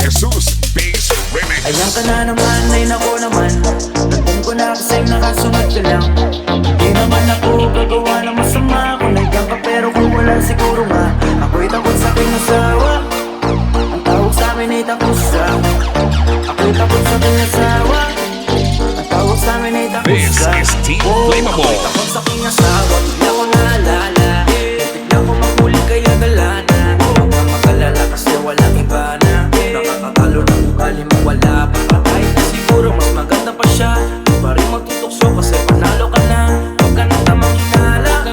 Jesus Bass Remix. Ayan ka na naman, ay nako naman. Nandun ko na kasing nakasunod ka lang. Di naman ako gagawa ng masama. Kung nandiyan ka pero kung wala siguro nga ako'y takot sa aking asawa. Ang tawag sa amin ay takusa. Ako'y takot sa aking asawa. Ang tawag sa amin ay takusa. This is Team Flammable. Ako'y takot sa aking asawa. Bigla ko naalala, bigla ko mahuli kaya galana. Huwag kang mag-alala kasi walang iba na. Nakakatalo na ugali mo wala pa. Kahit na siguro mas maganda pa siya. Di pa rin magtutukso kasi panalo ka na. Huwag ka nang tamang hinala.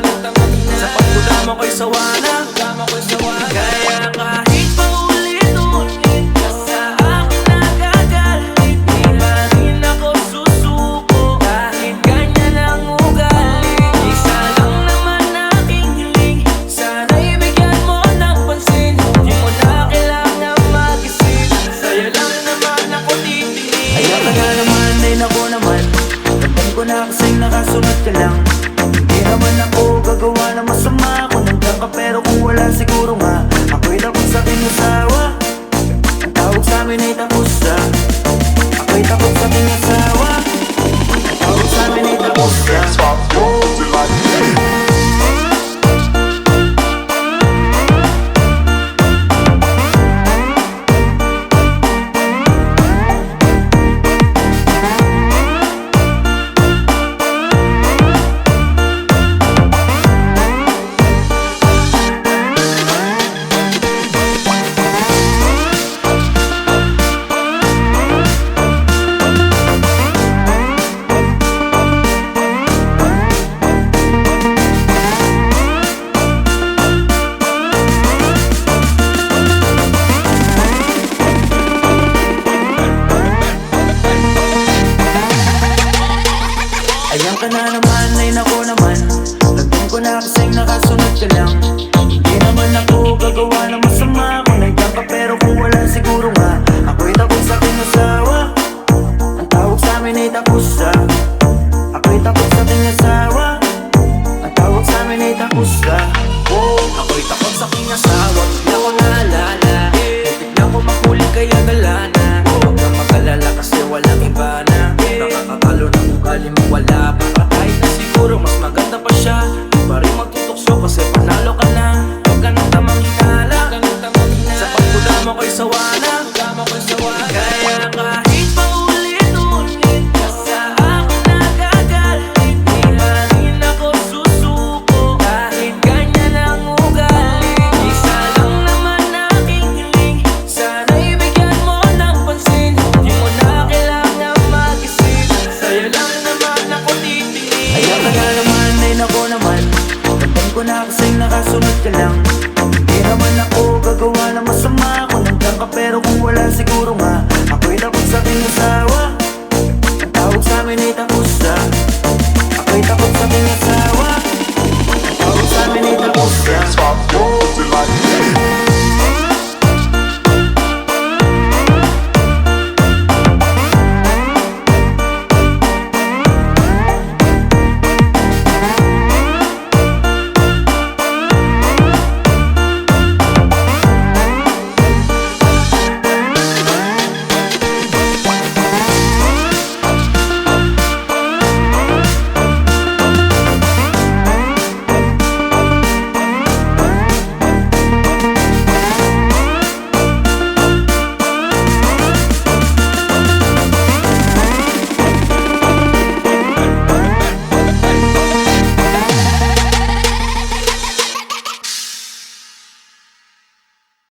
Sa pagkudama ko'y sawa na. Kaya kahit paulit-ulit ka sa akin nagagalit, di pa rin ako susuko. Kahit ganyan ang ugali, isa lang naman aking hiling. Sana'y bigyan mo ng pansin. Di mo na kailangan mag-isip. Sa'yo lang naman ako titingin. Ayan ka na naman, ay nako naman. Tandaan ko na kasing nakasunod ka lang. Hindi naman ako gagawa ng masama. Kung nandiyan ka pero kung wala siguro nga ako'y takot sa aking asawa. Ang tawag sa amin ay takusa. Ako'y takot sa aking asawa. Ang tawag sa amin ay takusa. Ayan ka na naman.